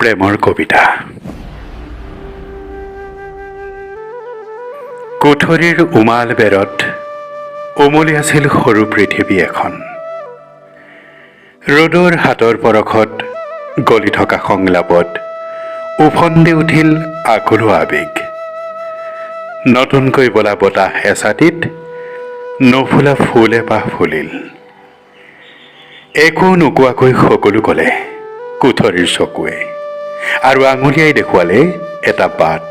প্ৰেমৰ কবিতা। কোঠৰীৰ উমাল বেৰত উমলি আছিল সৰু পৃথিৱী এখন। ৰ'দৰ হাতৰ পৰশত গলি থকা সংলাপত উফন্দি উঠিল আকুলো আৱেগ। নতুনকৈ বলা বতাহ এচাটিত নুফুলা ফুল এপাহ ফুলিল। একো নোকোৱাকৈ সকলো ক'লে কোঠৰীৰ চকুৱে, আৰু আঙুলিয়াই দেখুৱালে এটা বাট।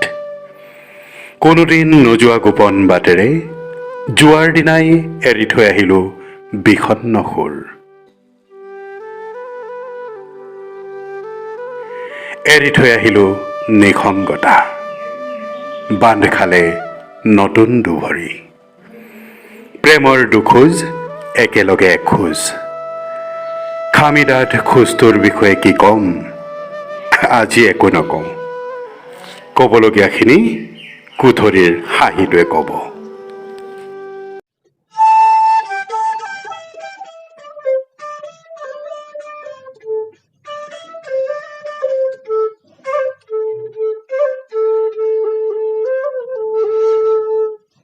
কোনোদিন নোযোৱা গোপন বাটেৰে যোৱাৰ দিনাই এৰি থৈ আহিলোঁ বিষণ্ণ সুৰ। এৰি থৈ আহিলোঁ নিসংগতা, বান্ধ খালে নতুন দুভৰি। প্ৰেমৰ দুখোজ একেলগে এখোজ, খামিদাত খোজটোৰ বিষয়ে কি ক'ম, আজি একো নকওঁ। ক'বলগীয়াখিনি কোঠৰীৰ হাঁহিটোৱে ক'ব।